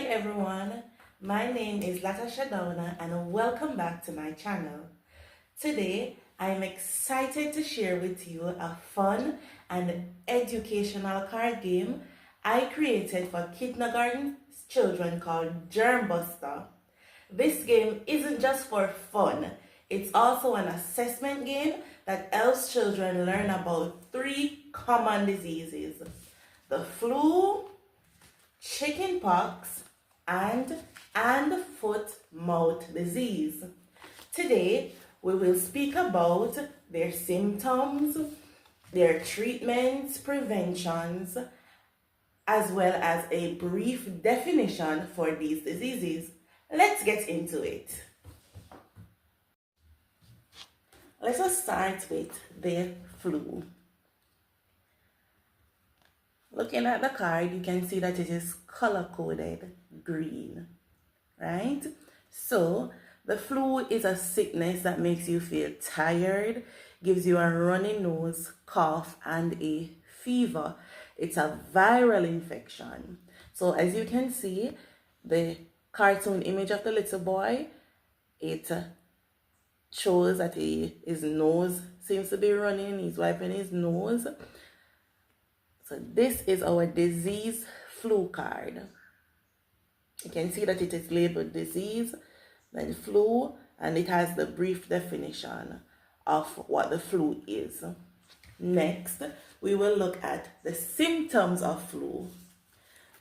everyone, my name is Latasha Downer and welcome back to my channel. Today I am excited to share with you a fun and educational card game I created for kindergarten children called Germ Buster. This game isn't just for fun, it's also an assessment game that helps children learn about 3 common diseases: the flu, chickenpox, and foot-mouth disease. Today, we will speak about their symptoms, their treatments, preventions, as well as a brief definition for these diseases. Let's get into it. Let us start with the flu. Looking at the card, you can see that it is color-coded green, right? So, the flu is a sickness that makes you feel tired, gives you a runny nose, cough, and a fever. It's a viral infection. So, as you can see, the cartoon image of the little boy, it shows that his nose seems to be running, he's wiping his nose. So this is our disease flu card. You can see that it is labeled disease, then flu, and it has the brief definition of what the flu is. Next, we will look at the symptoms of flu.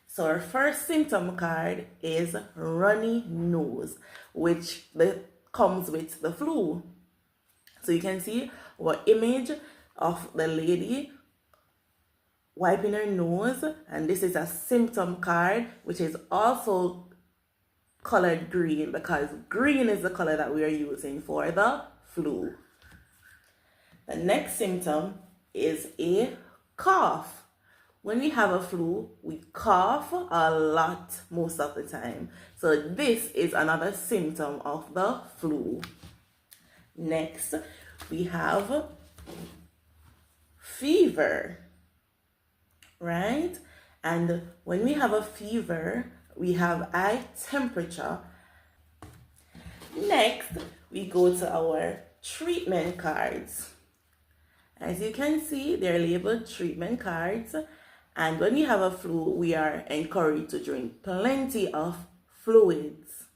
So our first symptom card is runny nose, which comes with the flu. So you can see our image of the lady wiping her nose, and this is a symptom card which is also colored green because green is the color that we are using for the flu. The next symptom is a cough. When we have a flu, we cough a lot most of the time. So this is another symptom of the flu. Next, we have fever. Right? And when we have a fever, we have high temperature. Next, we go to our treatment cards. As you can see, they're labeled treatment cards. And when we have a flu, we are encouraged to drink plenty of fluids.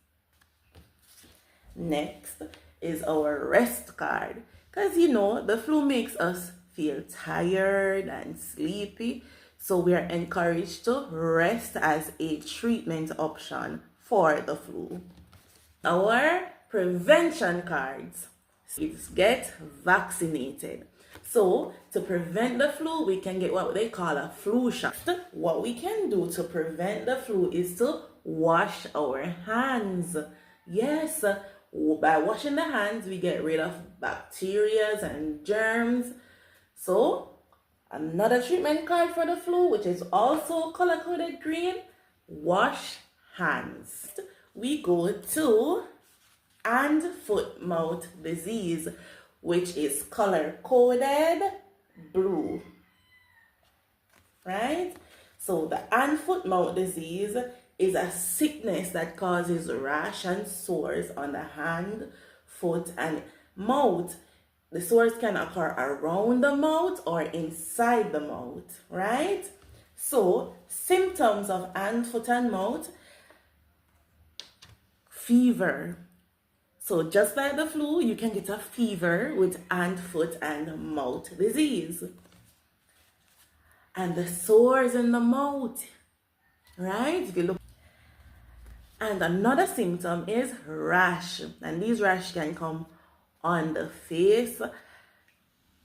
Next is our rest card. Because the flu makes us feel tired and sleepy. So we are encouraged to rest as a treatment option for the flu. Our prevention cards is get vaccinated. So to prevent the flu, we can get what they call a flu shot. What we can do to prevent the flu is to wash our hands. Yes, by washing the hands, we get rid of bacteria and germs. So another treatment card for the flu, which is also color-coded green, wash hands. We go to hand, foot, mouth disease, which is color-coded blue, right? So the hand, foot, mouth disease is a sickness that causes rash and sores on the hand, foot, and mouth. The sores can occur around the mouth or inside the mouth, right? So, symptoms of hand, foot, and mouth: fever. So, just like the flu, you can get a fever with hand, foot, and mouth disease. And the sores in the mouth, right? If you look. And another symptom is rash. And these rash can come on the face,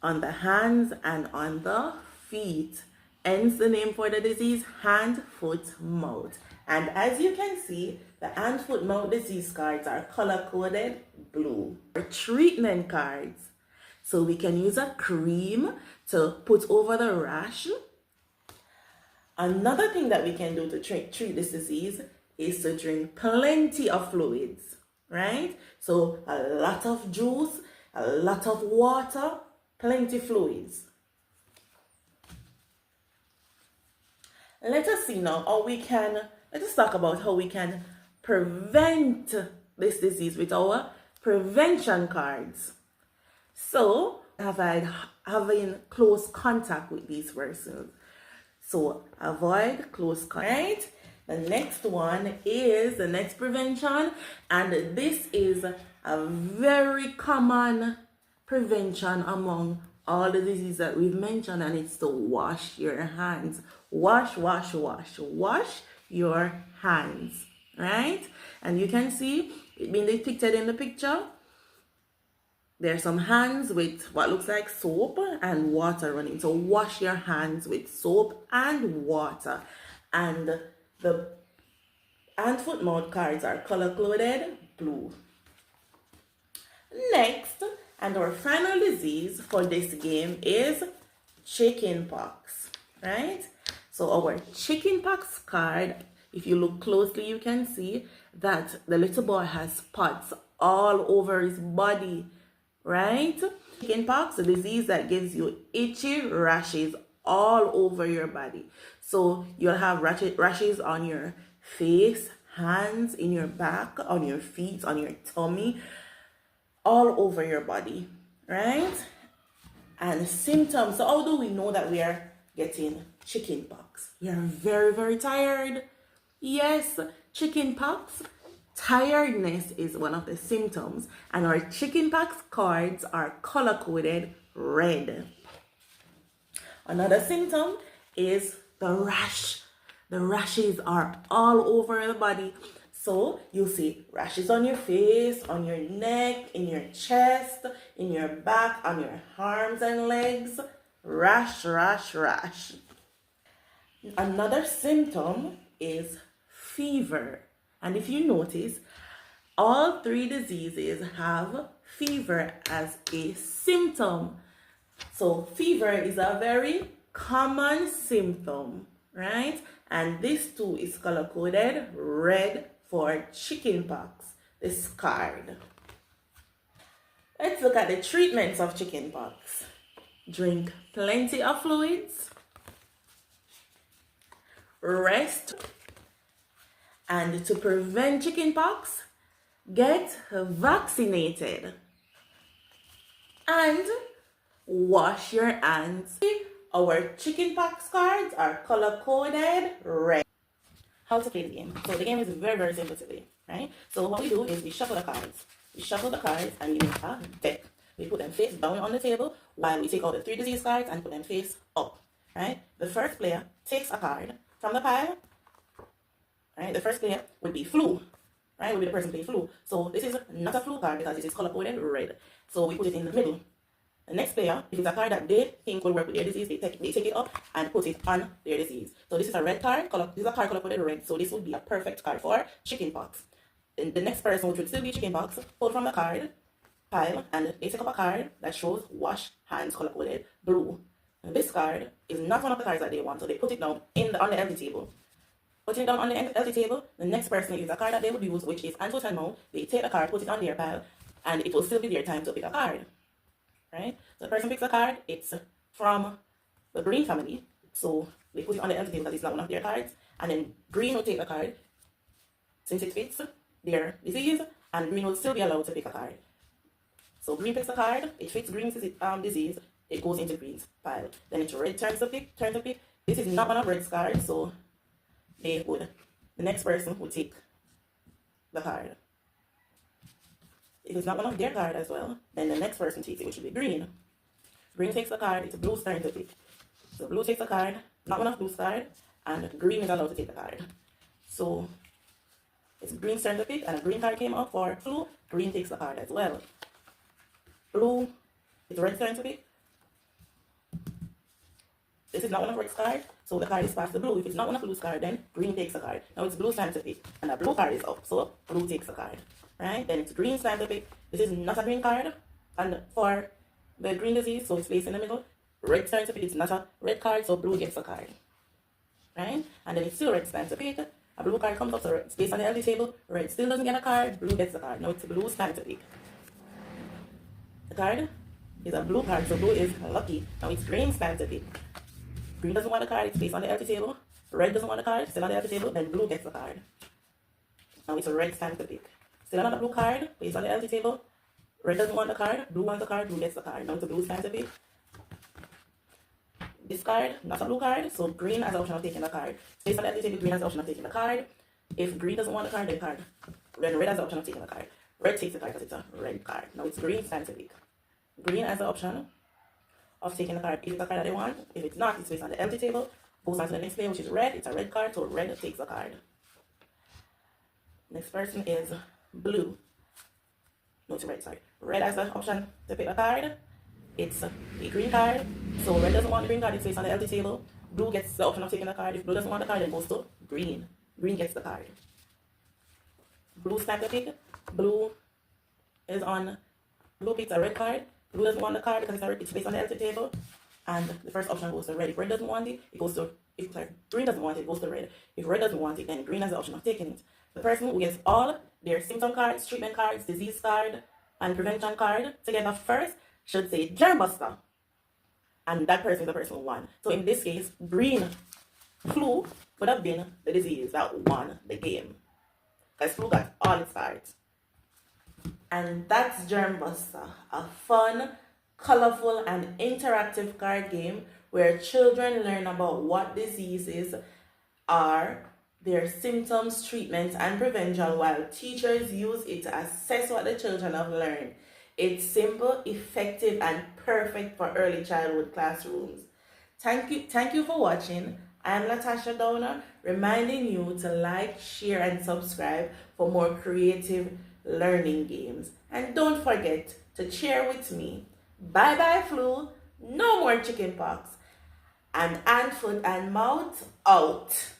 on the hands, and on the feet. Hence the name for the disease, hand, foot, mouth. And as you can see, the hand, foot, mouth disease cards are color-coded blue. Treatment cards. So we can use a cream to put over the rash. Another thing that we can do to treat this disease is to drink plenty of fluids. Right? So a lot of juice, a lot of water, plenty fluids. Let us see now how we can let us talk about how we can prevent this disease with our prevention cards. So, having close contact with these persons. So, avoid close contact. Right? The next one is the next prevention, and this is a very common prevention among all the diseases that we've mentioned, and it's to wash your hands. Wash your hands, right? And you can see it being depicted in the picture. There are some hands with what looks like soap and water running. So wash your hands with soap and water. And the hand, foot, mouth cards are color-coded blue. Next, and our final disease for this game is chickenpox, right? So our chickenpox card, if you look closely, you can see that the little boy has spots all over his body, right? Chickenpox, a disease that gives you itchy rashes all over your body. So you'll have rashes on your face, hands, in your back, on your feet, on your tummy, all over your body, right? And symptoms. So how do we know that we are getting chickenpox? We are very, very tired. Yes, chickenpox. Tiredness is one of the symptoms, and our chickenpox cards are color-coded red. Another symptom is the rash. The rashes are all over the body. So you'll see rashes on your face, on your neck, in your chest, in your back, on your arms and legs. Rash. Another symptom is fever. And if you notice, all three diseases have fever as a symptom. So fever is a very common symptom, right? And this too is color-coded red for chickenpox, this card. Let's look at the treatments of chickenpox. Drink plenty of fluids, rest, and to prevent chickenpox, get vaccinated and wash your hands. Our chickenpox cards are color-coded red. How to play the game. So the game is very, very simple to play, right? So what we do is we shuffle the cards. We shuffle the cards and we make a deck. We put them face down on the table while we take out the three disease cards and put them face up, right? The first player takes a card from the pile, right? The first player would be flu, right? Would be the person playing flu. So this is not a flu card because it is color-coded red. So we put it in the middle. The next player, if it's a card that they think will work with their disease, they take it up and put it on their disease. So this is a red card, this is a card color-coded red, so this would be a perfect card for chickenpox. And the next person, which would still be chickenpox, pull from the card pile and they take up a card that shows wash hands color-coded blue. And this card is not one of the cards that they want, so they put it down on the empty table. Putting it down on the empty table, the next person is a card that they would use, which is hand, foot, and mouth. They take the card, put it on their pile, and it will still be their time to pick a card. Right? So the person picks a card, it's from the green family. So they put it on the empty table because it's not one of their cards. And then green will take a card since it fits their disease, and green will still be allowed to pick a card. So green picks a card, it fits green's disease, it goes into green's pile. Then it's red turns to pick. This is not one of red's cards, so the next person would take the card. If it's not one of their card as well, then the next person takes it, which would be green. Green takes the card, it's blue's turn to pick. So blue takes a card, not one of blue's card, and green is allowed to take the card. So it's green's turn to pick, and a green card came up for flu, green takes the card as well. Blue, it's red's turn to pick. This is not one of red's card, so the card is passed to blue. If it's not one of blue's card, then green takes the card. Now it's blue's time to pick, and the blue card is up, so blue takes the card. Right? Then it's green's time to pick. This is not a green card, and for the green disease, so it's placed in the middle. Red's time to pick, it's not a red card, so blue gets a card. Right? And then it's still red's time to pick. A blue card comes up, so it's placed on the empty table. Red still doesn't get a card, blue gets the card. Now it's blue's time to pick. The card is a blue card, so blue is lucky. Now it's green's time to pick. Green doesn't want a card, it's placed on the empty table. red doesn't want the card, still on the empty table, then blue gets the card. Now it's a red time to pick. Still another blue card, placed on the empty table. Red doesn't want the card, blue wants the card, blue gets the card. Now it's a blue's time to pick. This card, that's a blue card, so green has the option of taking the card. Placed on the empty table, green has the option of taking the card. If green doesn't want the card, then red has the option of taking the card. Red takes the card because it's a red card. Now it's green's time to pick. Green has the option of taking the card if it's a card that they want. If it's not, it's placed on the empty table. Goes on to the next player, which is red. It's a red card, so red takes the card. Next person is blue. No, it's red, sorry. Red has the option to pick a card. It's a green card. So red doesn't want the green card, it's placed on the empty table. Blue gets the option of taking the card. If blue doesn't want the card, then it goes to green. Green gets the card. Blue's time to pick. Blue is on. Blue picks a red card. Blue doesn't want the card because it's placed on the empty table. And the first option goes to red. If red doesn't want it, it goes to. If green doesn't want it, it goes to red. If red doesn't want it, then green has the option of taking it. The person who gets all their symptom cards, treatment cards, disease card, and prevention card together first should say Germ Buster. And that person is the person who won. So in this case, green flu would have been the disease that won the game. Because flu got all its cards. And that's Germ Buster, a fun, colorful, and interactive card game where children learn about what diseases are, their symptoms, treatments, and prevention, while teachers use it to assess what the children have learned. It's simple, effective, and perfect for early childhood classrooms. Thank you for watching. I'm Latasha Downer, reminding you to like, share, and subscribe for more creative learning games. And don't forget to cheer with me. Bye bye flu, no more chickenpox, and hand, foot, and mouth out.